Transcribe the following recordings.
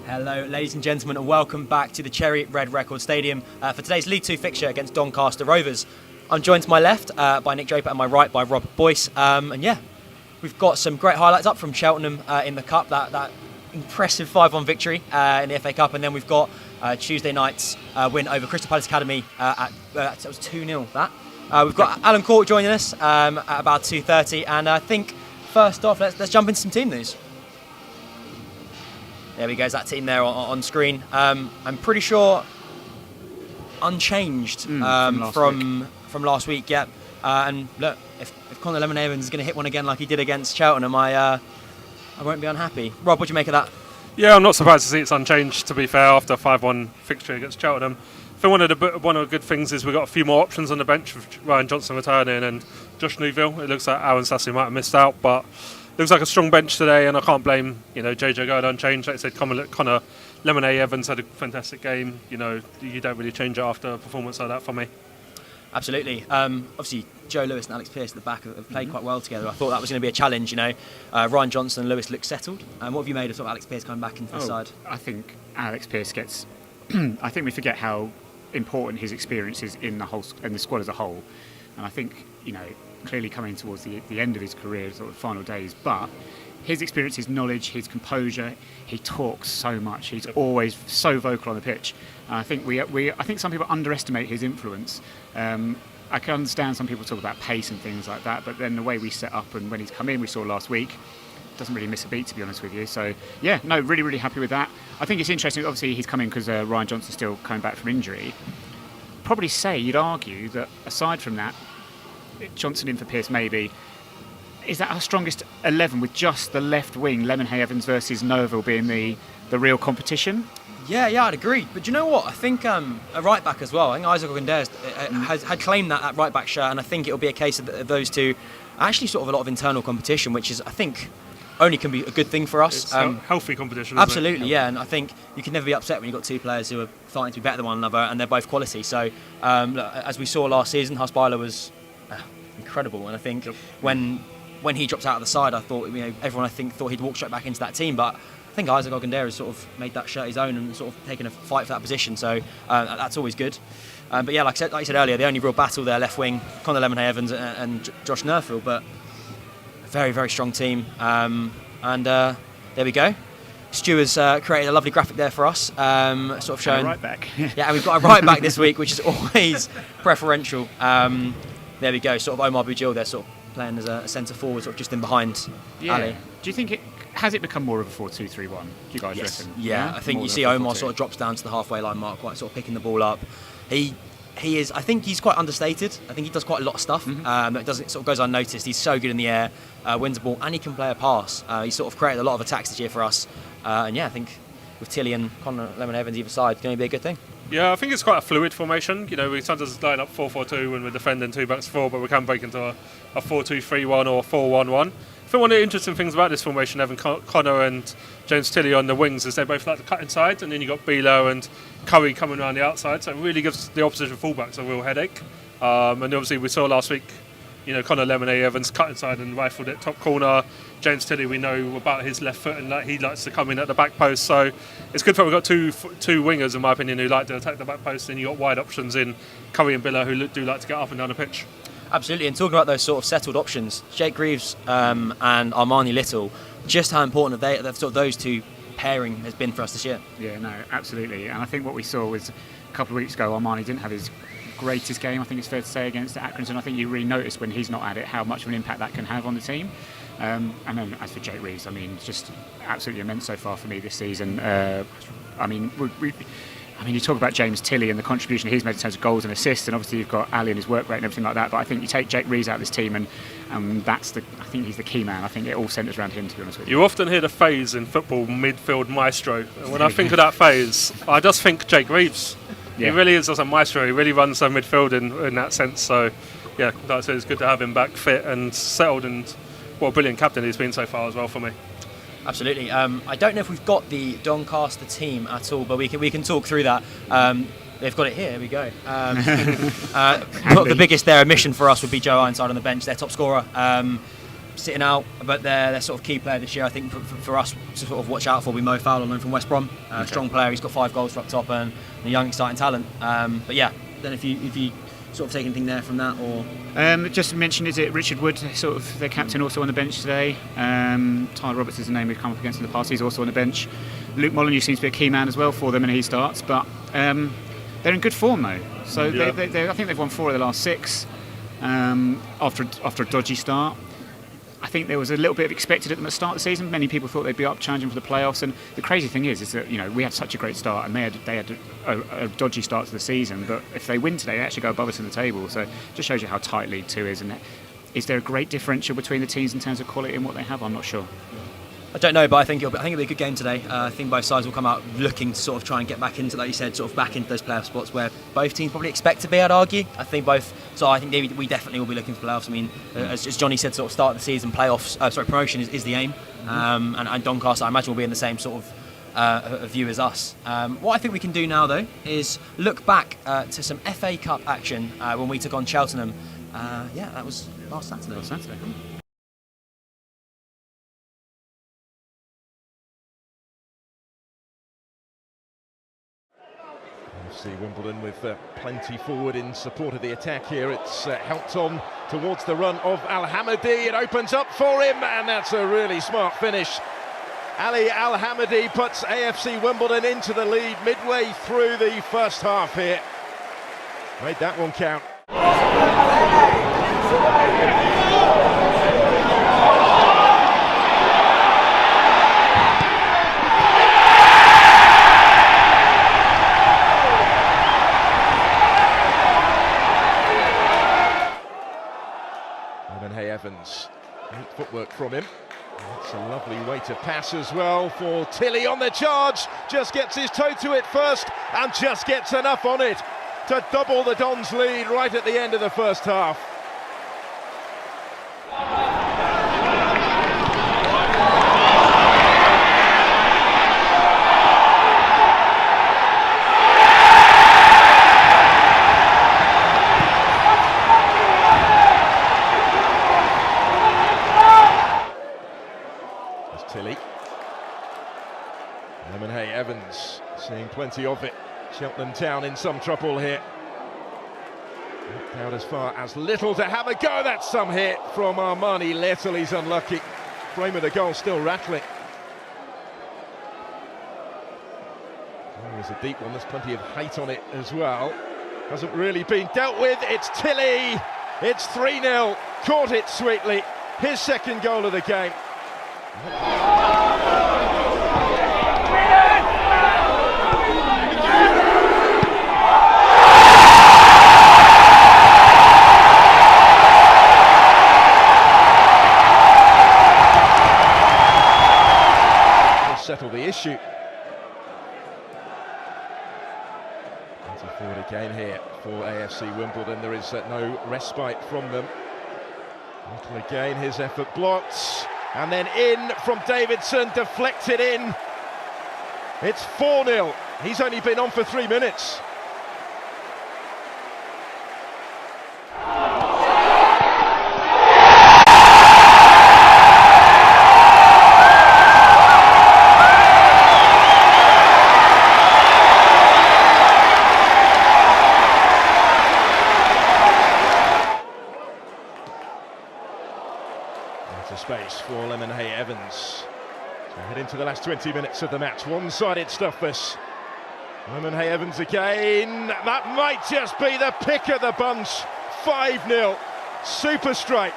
Hello, ladies and gentlemen, and welcome back to the Cherry Red Record Stadium for today's League 2 fixture against Doncaster Rovers. I'm joined to my left by Nick Draper and my right by Rob Boyce. And yeah, we've got some great highlights up from Cheltenham in the Cup, that impressive 5-1 victory in the FA Cup, and then we've got Tuesday night's win over Crystal Palace Academy that was 2-0. We've got Alan Cork joining us at about 2:30, and I think first off, let's jump into some team news. There we go, it's that team there on screen. I'm pretty sure unchanged from last week, yeah. And look, if Conor Lemon-Evans is going to hit one again like he did against Cheltenham, I won't be unhappy. Rob, what do you make of that? Yeah, I'm not surprised to see it's unchanged, to be fair, after a 5-1 victory against Cheltenham. I think one of the good things is we've got a few more options on the bench with Ryan Johnson returning and Josh Newville. It looks like Aaron Sassy might have missed out, but looks like a strong bench today, and I can't blame JJ going unchanged. Like I said, Conor Lemon-Evans had a fantastic game. You don't really change it after a performance like that for me. Absolutely. Obviously, Joe Lewis and Alex Pearce at the back have played quite well together. I thought that was going to be a challenge. Ryan Johnson and Lewis look settled. What have you made of sort of Alex Pearce coming back into the side? I think Alex Pearce gets. I think we forget how important his experience is in the squad as a whole, and I think clearly coming towards the end of his career, sort of final days, but his experience, his knowledge, his composure, he talks so much. He's always so vocal on the pitch. And I think I think some people underestimate his influence. I can understand some people talk about pace and things like that, but then the way we set up and when he's come in, we saw last week, doesn't really miss a beat, to be honest with you. So yeah, no, really, really happy with that. I think it's interesting. Obviously, he's coming because Ryan Johnson's still coming back from injury. Probably you'd argue that aside from that, Johnson in for Pearce maybe. Is that our strongest 11 with just the left wing, Lemon-Evans versus Noville being the real competition? Yeah, I'd agree. But do you know what? I think a right back as well. I think Isaac Ogundere had claimed that right back shirt, and I think it'll be a case of those two actually sort of a lot of internal competition, which is, I think, only can be a good thing for us. It's healthy competition. Absolutely, yeah. And I think you can never be upset when you've got two players who are starting to be better than one another, and they're both quality. So, as we saw last season, Husbyler was incredible, and I think when he drops out of the side, I thought everyone thought he'd walk straight back into that team, but I think Isaac Ogundere has sort of made that shirt his own and sort of taken a fight for that position, so that's always good. But yeah, like I said earlier, the only real battle there, left wing, Conor Lemon-Evans and Josh Newville, but a very, very strong team. And there we go. Stu has created a lovely graphic there for us, sort of showing right back. Yeah, and we've got a right back this week, which is always preferential. There we go, sort of Omar Boudjil there, sort of playing as a centre forward, sort of just in behind Ali. Do you think has it become more of a 4-2-3-1? Do you guys reckon? Yeah, I think you see Omar sort of drops down to the halfway line mark, quite sort of picking the ball up. He is. I think he's quite understated. I think he does quite a lot of stuff. It sort of goes unnoticed. He's so good in the air, wins the ball, and he can play a pass. He's sort of created a lot of attacks this year for us. And yeah, I think with Tilly and Conor Lemon-Evans either side, it's going to be a good thing. Yeah, I think it's quite a fluid formation. We sometimes line up 4-4-2 when we're defending 2-4, but we can break into a 4-2-3-1 or 4-1-1. I think one of the interesting things about this formation, having Conor and James Tilly on the wings, is they both like to cut inside, and then you've got Bilo and Curry coming around the outside, so it really gives the opposition fullbacks a real headache. And obviously we saw last week, Conor Lemon-Evans cut inside and rifled it top corner. James Tilly, we know about his left foot, and he likes to come in at the back post, so it's good that we've got two wingers, in my opinion, who like to attack the back post, and you've got wide options in Curry and Bilo who do like to get up and down the pitch. Absolutely, and talking about those sort of settled options, Jake Reeves and Armani Little, just how important those two pairing has been for us this year. Yeah, no, absolutely. And I think what we saw was a couple of weeks ago, Armani didn't have his greatest game, I think it's fair to say, against Accrington. I think you really notice when he's not at it how much of an impact that can have on the team. And then as for Jake Reeves, just absolutely immense so far for me this season. You talk about James Tilly and the contribution he's made in terms of goals and assists, and obviously you've got Ali and his work rate and everything like that, but I think you take Jake Reeves out of this team and I think he's the key man. I think it all centres around him, to be honest with you. You often hear the phrase in football, midfield maestro, and when I think of that phrase, I just think Jake Reeves. Yeah. He really is just a maestro. He really runs some midfield in that sense, so yeah, like I said, it's good to have him back fit and settled, and what a brilliant captain he's been so far as well for me. Absolutely. I don't know if we've got the Doncaster team at all, but we can talk through that. They've got it here. Here we go. Not the biggest. Their omission for us would be Joe Ironside on the bench, their top scorer. sitting out, but their sort of key player this year, I think, for us to sort of watch out for, will be Mo Fowler, on loan from West Brom. Strong player, he's got 5 goals up top and a young, exciting talent. But yeah, then if you sort of take anything there from that, or just mention, is it Richard Wood, sort of their captain, also on the bench today? Tyler Roberts is a name we've come up against in the past. He's also on the bench. Luke Molyneux seems to be a key man as well for them, and he starts. But they're in good form though. So I think they've won 4 of the last 6 after a dodgy start. I think there was a little bit of expected at them at the start of the season. Many people thought they'd be up challenging for the playoffs, and the crazy thing is that we had such a great start, and they had a dodgy start to the season. But if they win today, they actually go above us in the table. So it just shows you how tight League 2 is. And is there a great differential between the teams in terms of quality and what they have? I'm not sure. I don't know, but I think it'll be a good game today. I think both sides will come out looking to sort of try and get back into, like you said, sort of back into those playoff spots where both teams probably expect to be, I'd argue. I think we definitely will be looking for playoffs. I mean, as Johnny said, sort of start of the season, promotion is the aim. And Doncaster, I imagine, will be in the same sort of view as us. What I think we can do now, though, is look back to some FA Cup action when we took on Cheltenham. That was last Saturday. See Wimbledon with plenty forward in support of the attack here. It's helped on towards the run of Al-Hamadi. It opens up for him, and that's a really smart finish. Ali Al-Hamadi puts AFC Wimbledon into the lead midway through the first half here. Made that one count. Evans, great footwork from him. That's a lovely way to pass as well for Tilly on the charge. Just gets his toe to it first and just gets enough on it to double the Dons' lead right at the end of the first half. Tilly. Lemonhay Evans seeing plenty of it. Cheltenham Town in some trouble here. Knocked out as far as Little to have a go. That's some hit from Armani Little. He's unlucky. Frame of the goal still rattling. There's a deep one. There's plenty of height on it as well. Hasn't really been dealt with. It's Tilly. It's 3-0. Caught it sweetly. His second goal of the game. Settle the issue. Forward again here for AFC Wimbledon. There is no respite from them. Little again, his effort blocked. And then in from Davidson, deflected in. It's 4-0. He's only been on for 3 minutes. Space for Lemonhay Evans to head into the last 20 minutes of the match. One-sided stuff this. Lemonhay Evans again. That might just be the pick of the bunch. 5-0. Super strike.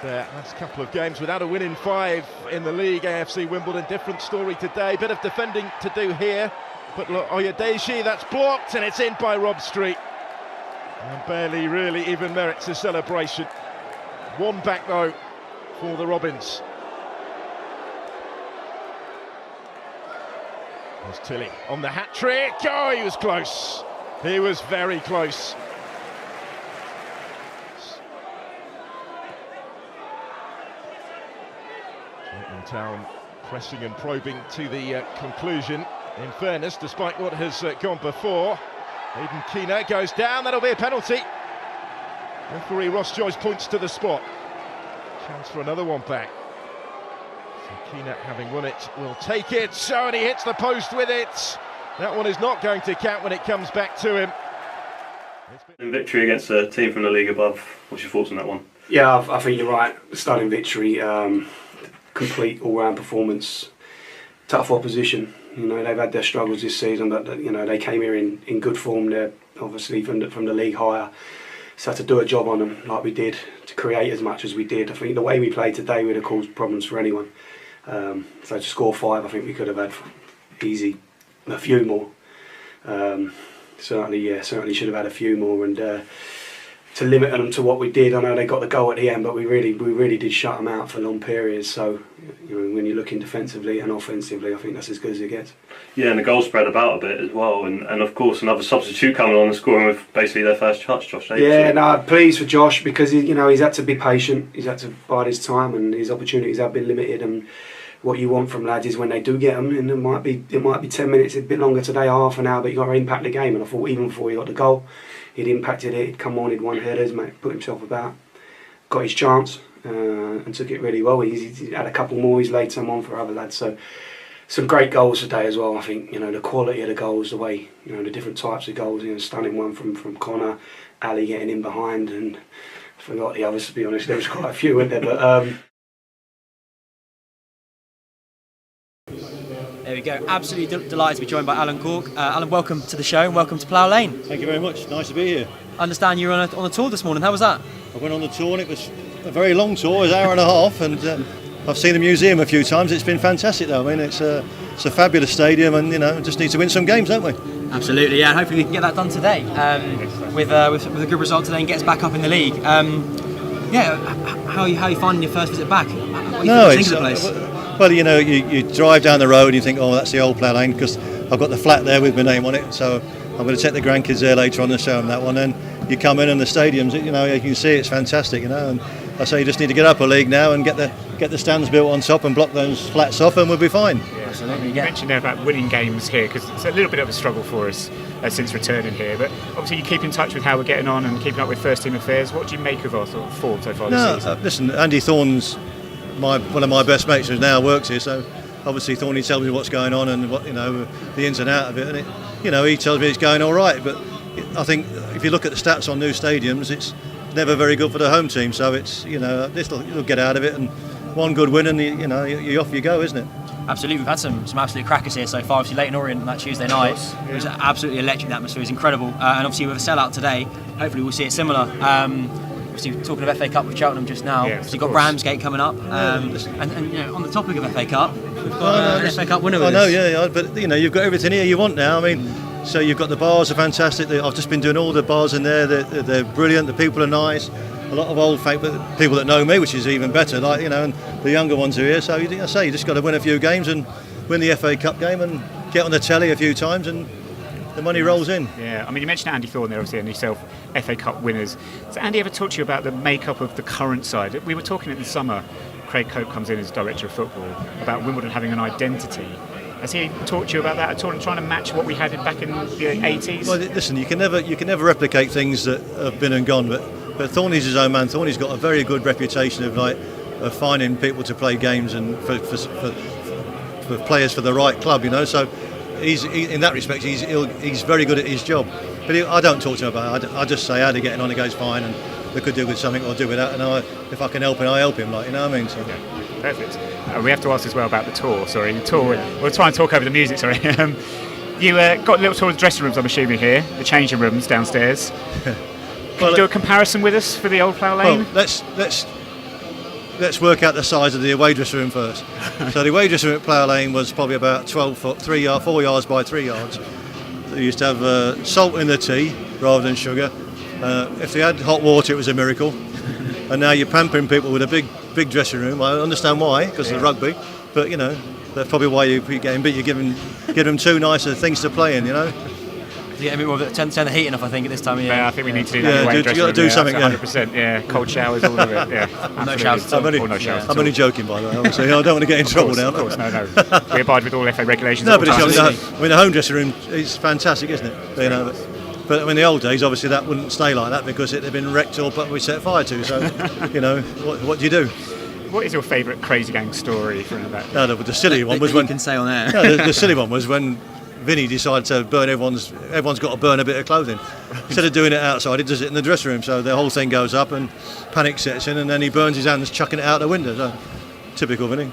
Their last couple of games without a win in 5 in the league. AFC Wimbledon, different story today. Bit of defending to do here, but look, Oyedeji, that's blocked and it's in by Rob Street. And barely really even merits a celebration. One back though for the Robins. There's Tilly on the hat-trick. Oh, he was close. He was very close. Cheltenham Town pressing and probing to the conclusion. In fairness, despite what has gone before, Aidan Keena goes down. That'll be a penalty. Referee Ross Joyce points to the spot. Chance for another one back. So Keena, having won it, will take it. So, and he hits the post with it. That one is not going to count when it comes back to him. In victory against a team from the league above. What's your thoughts on that one? Yeah, I think you're right. Stunning victory, complete all-round performance. Tough opposition. You know, they've had their struggles this season, but you know, they came here in good form. They're obviously from the league higher. So to do a job on them like we did, to create as much as we did, I think the way we played today would have caused problems for anyone. So to score 5, I think we could have had easy a few more. Certainly should have had a few more, and to limit them to what we did. I know they got the goal at the end, but we really did shut them out for long periods. So you know, when you're looking defensively and offensively, I think that's as good as it gets. Yeah, and the goal spread about a bit as well, and of course another substitute coming on and scoring with basically their first touch, Josh. Yeah, no, I'm pleased for Josh because he's had to be patient. He's had to bide his time, and his opportunities have been limited. And what you want from lads is when they do get them, and it might be 10 minutes, a bit longer today, half an hour, but you got to impact the game. And I thought even before he got the goal, he'd impacted it. He'd come on, he'd won headers, put himself about, got his chance, and took it really well. He had a couple more. He's laid some on for other lads. So some great goals today as well. I think the quality of the goals, the way the different types of goals. Stunning one from Connor, Ali getting in behind, and I forgot the others, to be honest. There was quite a few, weren't there? But There we go. Absolutely delighted to be joined by Alan Cork. Alan, welcome to the show and welcome to Plough Lane. Thank you very much. Nice to be here. I understand you were on a tour this morning. How was that? I went on the tour and it was a very long tour. It was an hour and a half, and I've seen the museum a few times. It's been fantastic though. I mean, it's a fabulous stadium, and just need to win some games, don't we? Absolutely, yeah. And hopefully we can get that done today with a good result today and get us back up in the league. How are you finding your first visit back? What do you think of the place? Well, you drive down the road and you think, oh, that's the old Plough Lane, because I've got the flat there with my name on it. So I'm going to take the grandkids there later on and show them that one. And you come in and the stadium's, you can see it's fantastic, And I say you just need to get up a league now and get the stands built on top and block those flats off, and we'll be fine. Yeah, absolutely. You mentioned there about winning games here, because it's a little bit of a struggle for us since returning here. But obviously you keep in touch with how we're getting on and keeping up with first team affairs. What do you make of our sort of form so far this season? Listen, Andy Thorne's one of my best mates who now works here, so obviously Thorny tells me what's going on and what the ins and out of it, and he tells me it's going all right. But I think if you look at the stats on new stadiums, it's never very good for the home team. So it's you'll get out of it, and one good win and you off you go, isn't it? Absolutely, we've had some absolute crackers here so far. Obviously, Leighton Orient on that Tuesday night, it was absolutely electric. The atmosphere was incredible, and obviously with a sellout today, hopefully we'll see it similar. Obviously, talking of FA Cup with Cheltenham just now, so you've got Ramsgate coming up, and on the topic of FA Cup, we've got an FA Cup winner with us. I know, but you've got everything here you want now. I mean, so you've got the bars are fantastic. I've just been doing all the bars in there. They're brilliant. The people are nice. A lot of old people that know me, which is even better. And the younger ones are here. So you just got to win a few games and win the FA Cup game and get on the telly a few times, and the money rolls in. Yeah, I mean, you mentioned Andy Thorne there, obviously, and yourself, FA Cup winners. Has Andy ever talked to you about the makeup of the current side? We were talking in the summer, Craig Cope comes in as director of football, about Wimbledon having an identity. Has he talked to you about that at all, and trying to match what we had back in the 80s? Well, listen, you can never replicate things that have been and gone, but Thorny's his own man. Thorny's got a very good reputation of finding people to play games and for players for the right club, So in that respect, he's very good at his job. But I don't talk to him about it. I just say how they're getting on, it goes fine, and they could do with something or do with that. And if I can help him, I help him. What I mean? So. Yeah, perfect. We have to ask as well about the tour. Sorry, the tour. We'll try and talk over the music. Sorry. You got a little tour of the dressing rooms, I'm assuming here, the changing rooms downstairs. Can you do a comparison with us for the old Plough Lane? Well, let's work out the size of the away dressing room first. So the away dressing room at Plough Lane was probably about 12 foot, 4 yards by 3 yards. They used to have salt in the tea rather than sugar. If they had hot water, it was a miracle. And now you're pampering people with a big big dressing room. I understand why, because of the rugby, but that's probably why you keep getting beat. You give them two nicer things to play in, To get a bit more of it, turn the heating off, I think, at this time of year. Yeah, I think we need to do that. You got to do something. 100%. Yeah, cold showers, all of it. Yeah, No showers. I'm only joking, by the way. Obviously, I don't want to get in trouble now. Of course, no. We abide with all FA regulations. No, but the home dressing room is fantastic, isn't it? But in the old days, obviously, that wouldn't stay like that because it had been wrecked or we set fire to. So, what do you do? What is your favourite Crazy Gang story from that? No, the silly one was when you can say on air. No, the silly one was when Vinny decided to burn everyone's got to burn a bit of clothing. Instead of doing it outside, he does it in the dressing room. So the whole thing goes up and panic sets in, and then he burns his hands chucking it out the window. So, typical Vinny.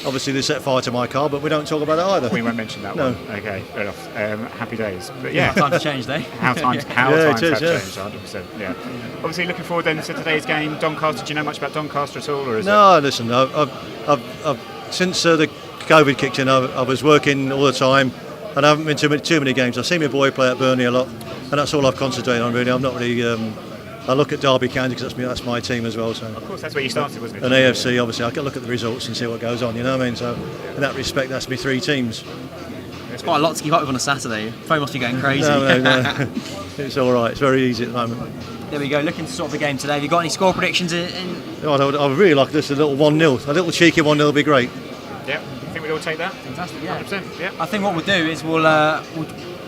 Obviously, they set fire to my car, but we don't talk about it either. We won't mention that one. Okay, fair enough. Happy days. But yeah, time to change, though. How times have changed, 100%. Yeah. Obviously, looking forward then to today's game, Doncaster. Do you know much about Doncaster at all, or is listen, I've since the COVID kicked in, I was working all the time. And I haven't been to too many games. I've seen my boy play at Burnley a lot, and that's all I've concentrated on really. I'm not really. I look at Derby County because that's my team as well. So of course, that's where you started, wasn't it? And AFC, obviously, I can look at the results and see what goes on. You know what I mean? So in that respect, that's me three teams. It's quite a lot to keep up with on a Saturday. Phone must be getting crazy. No. It's all right. It's very easy at the moment. There we go. Looking to sort of the game today. Have you got any score predictions in? I would really like this. A little 1-0. A little cheeky 1-0 would be great. Yeah. We'd all take that. Fantastic, yeah. 100%, yeah. I think what we'll do is we'll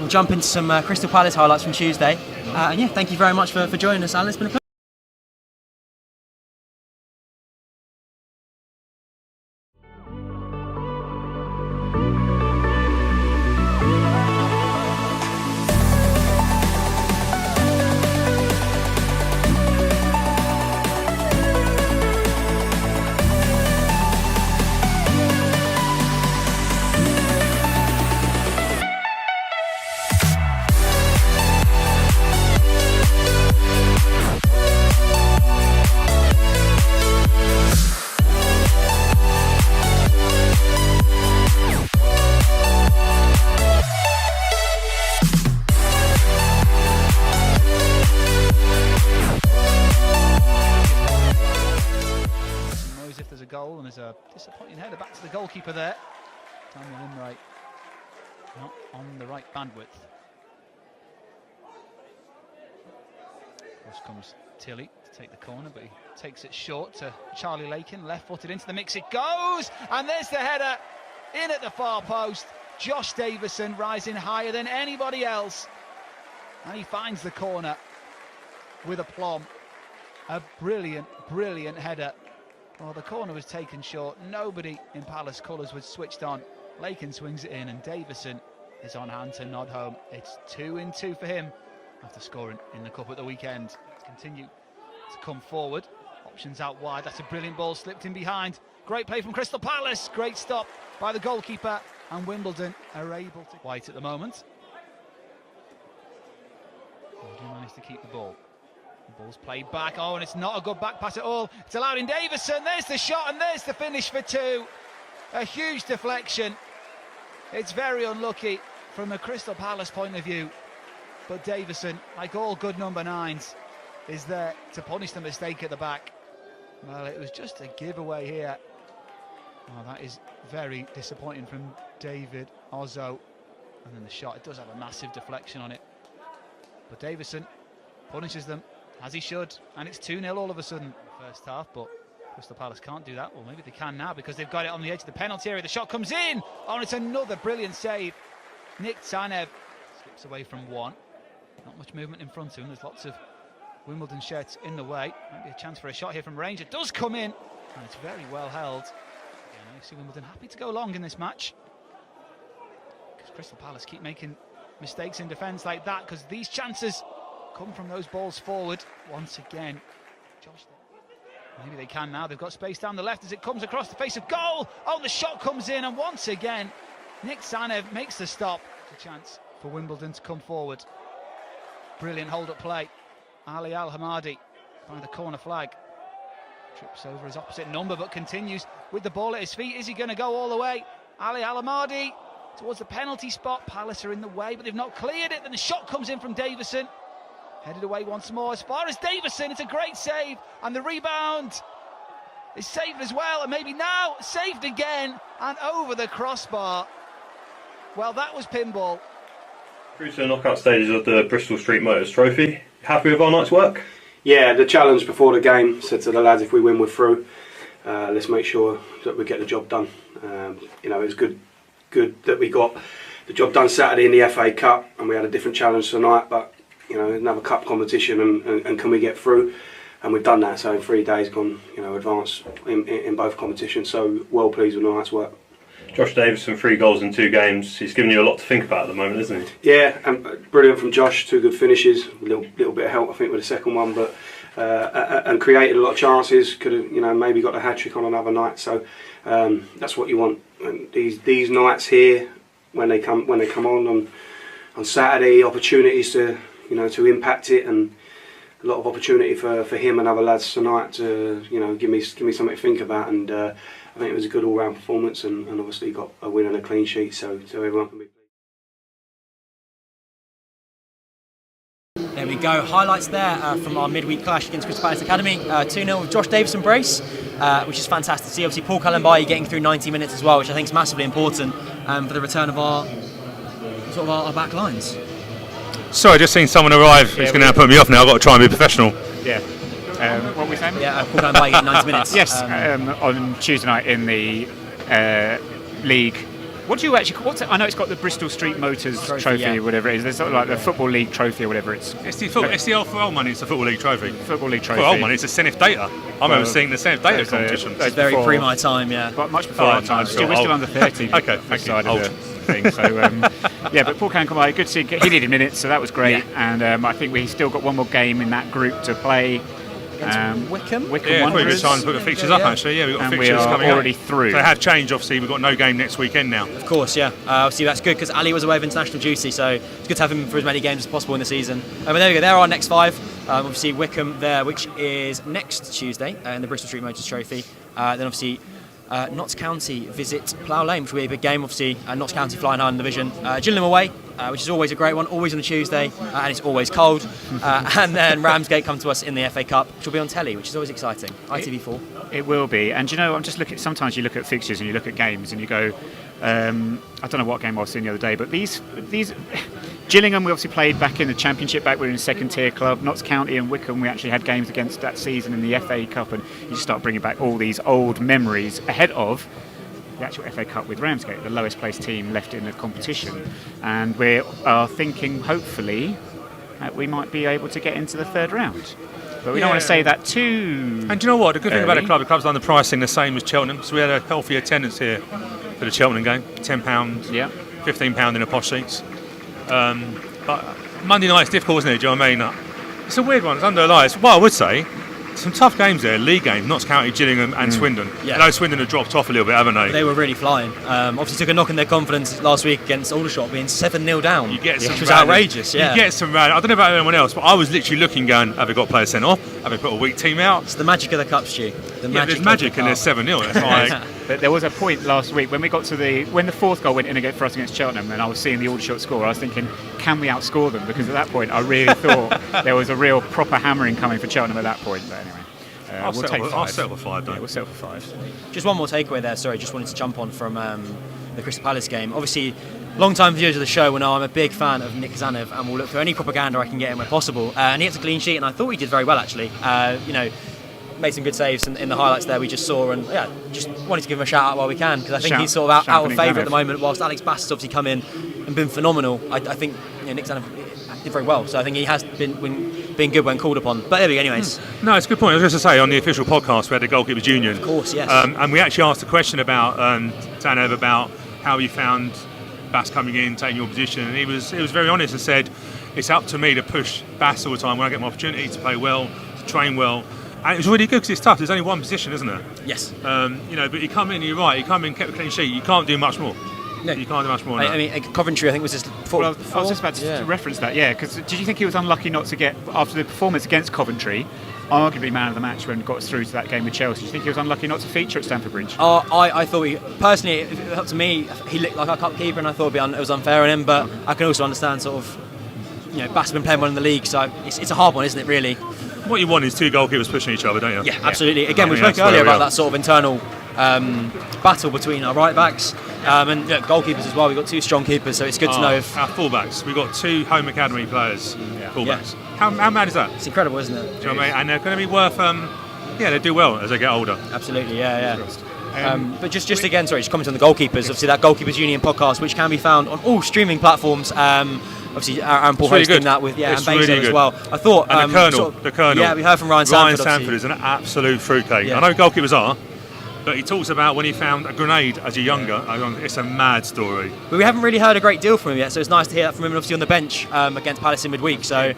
jump into some Crystal Palace highlights from Tuesday. And yeah, thank you very much for joining us, Alan. It's been a pleasure. Disappointing header back to the goalkeeper there. Daniel Imray not on the right bandwidth. Of course comes Tilly to take the corner, but he takes it short to Charlie Lakin, left-footed into the mix it goes, and there's the header in at the far post. Josh Davison rising higher than anybody else, and he finds the corner with aplomb. A brilliant header. Well, the corner was taken short. Nobody in Palace colours was switched on. Lakin swings it in, and Davison is on hand to nod home. It's 2-2 for him after scoring in the cup at the weekend. Let's continue to come forward. Options out wide. That's a brilliant ball slipped in behind. Great play from Crystal Palace. Great stop by the goalkeeper, and Wimbledon are able to white at the moment. They do manage to keep the ball. The ball's played back. Oh, and it's not a good back pass at all. It's allowed in Davison. There's the shot, and there's the finish for two. A huge deflection. It's very unlucky from a Crystal Palace point of view. But Davison, like all good number 9s, is there to punish the mistake at the back. Well, it was just a giveaway here. Oh, that is very disappointing from David Ozzo. And then the shot, it does have a massive deflection on it. But Davison punishes them, as he should, and it's 2-0 all of a sudden first half, but Crystal Palace can't do that. Well, maybe they can now because they've got it on the edge of the penalty area. The shot comes in. Oh, and it's another brilliant save. Nick Tsanev slips away from one. Not much movement in front of him. There's lots of Wimbledon shirts in the way. Might be a chance for a shot here from range. It does come in, and it's very well held. You see Wimbledon happy to go long in this match, because Crystal Palace keep making mistakes in defence like that, because these chances come from those balls forward once again. Josh, maybe they can now. They've got space down the left as it comes across the face of goal. Oh, the shot comes in, and once again Nick Tsanev makes the stop. It's a chance for Wimbledon to come forward. Brilliant hold-up play. Ali Al Hamadi by the corner flag. Trips over his opposite number, but continues with the ball at his feet. Is he going to go all the way? Ali Al Hamadi towards the penalty spot. Palace are in the way, but they've not cleared it. Then the shot comes in from Davison. Headed away once more as far as Davison. It's a great save, and the rebound It's saved as well, and maybe now saved again, and over the crossbar. Well, that was pinball. Through to the knockout stages of the Bristol Street Motors Trophy. Happy with our night's work? Yeah, the challenge before the game, said to the lads, if we win, we're through. Let's make sure that we get the job done. It was good that we got the job done Saturday in the FA Cup, and we had a different challenge tonight, but another cup competition, and can we get through? And we've done that, so in 3 days gone, advanced in both competitions, so well pleased with tonight's work. Josh Davison, 3 goals in 2 games. He's given you a lot to think about at the moment, isn't he? Yeah, and brilliant from Josh. 2 good finishes. A little bit of help, I think, with the second one, but and created a lot of chances. Could have, maybe got a hat trick on another night. So that's what you want. And these nights here, when they come on Saturday, opportunities to to impact it, and a lot of opportunity for him and other lads tonight to give me something to think about. And I think it was a good all-round performance, and obviously got a win and a clean sheet, so everyone can be pleased. There we go. Highlights there from our midweek clash against Crystal Palace Academy. 2-0 with Josh Davison brace, which is fantastic to see. Obviously, Paul Cullen-Bailey getting through 90 minutes as well, which I think is massively important for the return of our back lines. Sorry, I just seen someone arrive who's going to put me off now. I've got to try and be professional. Yeah. What were we saying? Yeah, Paul Cullen-Bailey getting 90 minutes. Yes, on Tuesday night in the league. What do you actually? I know it's got the Bristol Street Motors trophy, or whatever it is. There's sort of like the Football League trophy or whatever it's. It's the for old money. It's the Football League trophy. Football League trophy. For old money, it's a Senate Data. I remember seeing the Senate Data competition. It's very pre my time, yeah. But much before our time. We're still under 30. Okay, thank you. Old thing. So but Paul Cullen-Bailey, good to see. He needed minutes, so that was great. Yeah. And I think we still got one more game in that group to play. Wickham yeah, probably a good time to put the fixtures up actually. Yeah, we've got fixtures coming already through. So they have changed, obviously. We've got no game next weekend now. Of course, yeah. Obviously that's good because Ali was away with international duty, so it's good to have him for as many games as possible in the season. But there we go, there are our next 5. Obviously Wickham there, which is next Tuesday in the Bristol Street Motors Trophy. Then obviously Notts County visit Plough Lane, which will be a big game. Obviously Notts County flying high in the division. Gillingham away, which is always a great one, always on a Tuesday, and it's always cold. And then Ramsgate come to us in the FA Cup, which will be on telly, which is always exciting. ITV4. It will be. And I'm just looking. Sometimes you look at fixtures and you look at games and you go, I don't know what game I was seeing the other day, but these Gillingham we obviously played back in the Championship, back we were in a second tier club. Notts County and Wickham we actually had games against that season in the FA Cup, and you just start bringing back all these old memories ahead of the actual FA Cup with Ramsgate, the lowest placed team left in the competition. And we are thinking hopefully that we might be able to get into the 3rd round. But we don't want to say that too. And do you know what? The good thing about the club's done the pricing the same as Cheltenham. So we had a healthy attendance here for the Cheltenham game, £10, £15 in the posh seats. But Monday night's difficult, isn't it? Do you know what I mean? It's a weird one. It's under the lights. Well, I would say some tough games there. League games, Notts County, Gillingham and Swindon. Yeah. I know Swindon have dropped off a little bit, haven't they? They were really flying. Obviously took a knock in their confidence last week against Aldershot, being 7-0 down, which was outrageous. Yeah. You get some I don't know about anyone else, but I was literally looking going, have they got players sent off? Have they put a weak team out? It's the magic of the Cup, Stu. There's magic and there's 7-0. That's like... But there was a point last week when we got to when the 4th goal went in for us against Cheltenham, and I was seeing the Aldershot score. I was thinking, can we outscore them? Because at that point, I really thought there was a real proper hammering coming for Cheltenham at that point. But anyway. I'll settle for 5, though. Yeah, we'll settle for 5. Just one more takeaway there, sorry, just wanted to jump on from the Crystal Palace game. Obviously, long-time viewers of the show will know I'm a big fan of Nick Zanev and will look for any propaganda I can get in where possible. And he gets a clean sheet, and I thought he did very well, actually. Made some good saves in the highlights there we just saw, and just wanted to give him a shout out while we can, because I think he's sort of out of favour at the moment, whilst Alex Bass has obviously come in and been phenomenal. I think Nick Zanev did very well, so I think he has been good when called upon. But there we go, anyways. No, it's a good point. I was just to say, on the official podcast we had the Goalkeepers Union. Of course, yes. And we actually asked a question about Zanev, about how he found Bass coming in, taking your position, and he was very honest and said, it's up to me to push Bass all the time when I get my opportunity to play well, to train well. And it was really good because it's tough. There's only one position, isn't there? Yes. But you come in, you're right. You come in, kept a clean sheet. You can't do much more. No. You can't do much more. I mean, Coventry, I think was just. I was just about to reference that. Yeah, because did you think he was unlucky not to get, after the performance against Coventry, arguably man of the match when he got us through to that game with Chelsea? Do you think he was unlucky not to feature at Stamford Bridge? I thought personally, if it was up to me, he looked like our cup keeper, and I thought it was unfair on him. But I can also understand Bass has been playing well in the league, so it's a hard one, isn't it? Really. What you want is two goalkeepers pushing each other, don't you? Yeah, absolutely. Again, we I think spoke that's earlier where we about are. that sort of internal battle between our right backs and goalkeepers as well. We've got two strong keepers, so it's good to know if our fullbacks. We've got two home academy players. Fullbacks. Yeah. How mad is that? it's incredible, isn't it? Do you know what I mean? And they're going to be worth. They do well as they get older. Absolutely, yeah. But just again, just comment on the goalkeepers. Obviously, that Goalkeepers Union podcast, which can be found on all streaming platforms. Obviously, Aaron Paul It's really hosting good. that with It's and Bezo really as good. well. I thought And the Colonel. Yeah, we heard from Ryan Sanford. Sanford is an absolute fruitcake. Yeah. I know goalkeepers are, but he talks about when he found a grenade as a younger. It's a mad story. But we haven't really heard a great deal from him yet, so it's nice to hear that from him. And obviously on the bench against Palace in midweek, so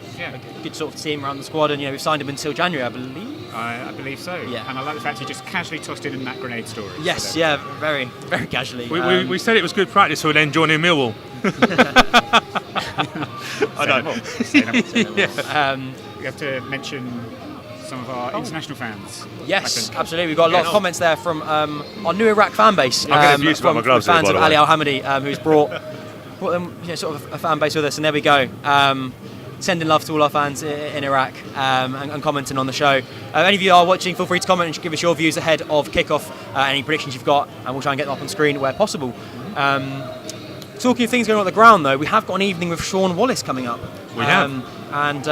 good sort of team around the squad. And we've signed him until January, I believe. I believe so. Yeah. And I like the fact he just casually tossed in that grenade story. Yes, So yeah, very, very casually. We said it was good practice for then joining Millwall. I don't. Say no more. We have to mention some of our international fans. Yes, absolutely. We've got a lot of comments there from our new Iraq fan base. I'm getting abused about from my gloves fans here, of by the Ali way. Al Hamadi, who's brought them sort of a fan base with us. And there we go. Sending love to all our fans in Iraq and commenting on the show. Any of you are watching, feel free to comment and give us your views ahead of kickoff. Any predictions you've got, and we'll try and get them up on screen where possible. Talking of things going on at the ground, though, we have got an evening with Sean Wallace coming up. We have. And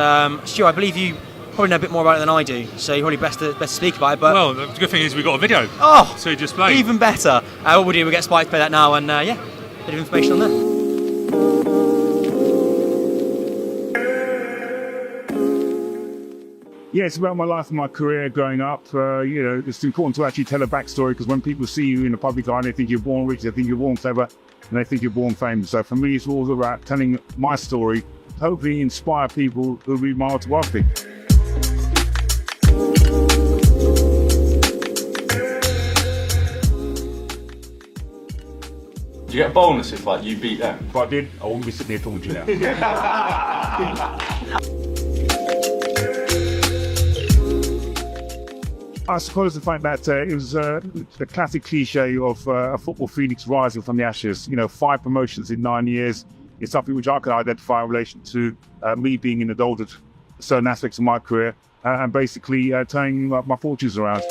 Stu, I believe you probably know a bit more about it than I do, so you're probably best to speak about it. But Well, the good thing is we've got a video. Oh, to display. even better. What we'll do, we'll get Spike to play that now, and bit of information on that. Yeah, it's about my life and my career growing up. It's important to actually tell a backstory because when people see you in the public eye, they think you're born rich, they think you're born clever, and they think you're born famous. So for me, it's all about telling my story, hopefully inspire people who read my autobiography. Do you get a bonus if you beat them? If I did, I wouldn't be sitting here talking to you now. I suppose the fact that it was the classic cliche of a football phoenix rising from the ashes. 5 promotions in 9 years is something which I can identify in relation to me being indulged certain aspects of my career and basically turning my fortunes around.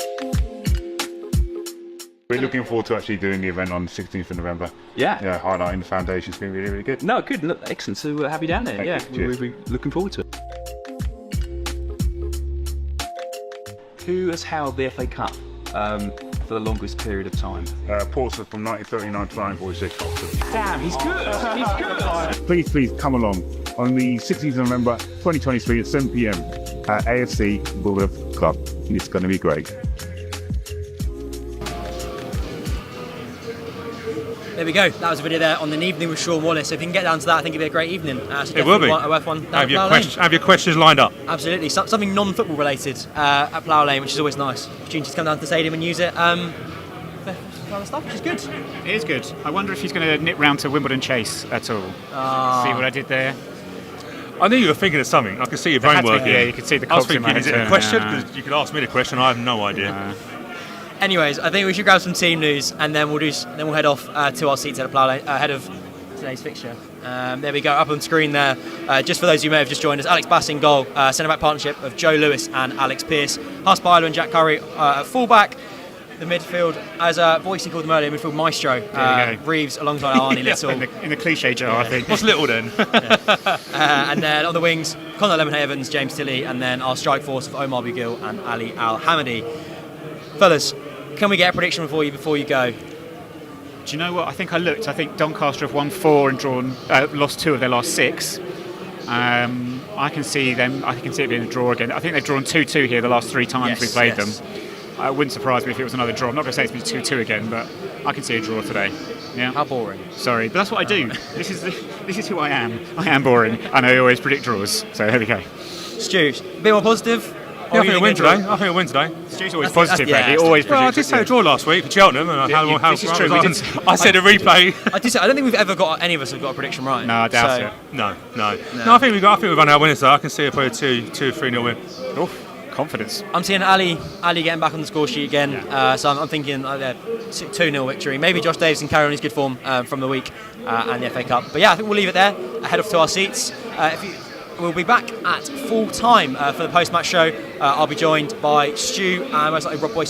We're looking forward to actually doing the event on the 16th of November. Yeah. Yeah, highlighting the foundation. It's been really, really good. No, good. Look, excellent to have you down there. Thank you. We'll be looking forward to it. Who has held the FA Cup for the longest period of time? Portsmouth from 1939 to 1946. Damn, he's good. He's good. Please come along on the 16th of November 2023 at 7 p.m. at AFC Woolworth Club. It's going to be great. There we go. That was a video there on an evening with Sean Wallace. So if you can get down to that, I think it'd be a great evening. So It will be. Worth one. Have your questions lined up. Absolutely. Something non-football related at Plough Lane, which is always nice. Opportunity to come down to the stadium and use it. For other stuff, which is good. It is good. I wonder if he's going to nip round to Wimbledon Chase at all. See what I did there? I knew you were thinking of something. I could see your brain working. Yeah, you could see the I was cogs in my thinking, head is it a turning. question? Because you could ask me the question. I have no idea. Anyways, I think we should grab some team news and then we'll head off to our seats at the Plough Lane ahead of today's fixture. There we go, up on screen there. Just for those who may have just joined us, Alex Bass in goal, centre-back partnership of Joe Lewis and Alex Pearce. Huss Byler and Jack Curry at full-back. The midfield, as Boyce called them earlier, midfield maestro. Reeves alongside Arnie Little. In the cliche jar, I think. What's Little then? And then on the wings, Conor Lemonhead-Evans, James Tilley, and then our strike force of Omar Bugil and Ali Al Hamadi. Fellas, can we get a prediction for you before you go? Do you know what? I think I looked. I think Doncaster have won 4 and lost 2 of their last 6. I can see it being a draw again. I think they've drawn 2-2 here the last 3 times we played them. It wouldn't surprise me if it was another draw. I'm not going to say it's been 2-2 again, but I can see a draw today. Yeah. How boring. Sorry, but that's what I do. This is who I am. I am boring, and I always predict draws. So here we go. Stu, a bit more positive? Yeah, I think he'll win today. Stu's always positive, Fred. He always predicts. Well, I did say a draw last week for Cheltenham. And this is true. I said a replay. I don't think we've ever got any of us have got a prediction right. No, I doubt it. No. I think we've run our winners though. I can see a probably 2-3-0 win. Oof, confidence. I'm seeing Ali getting back on the score sheet again. So I'm thinking 2-0 victory. Maybe Josh Davis can carry on his good form from the week and the FA Cup. But yeah, I think we'll leave it there. Head off to our seats. we'll be back at full time for the post-match show. I'll be joined by Stu and most likely Rob Boyce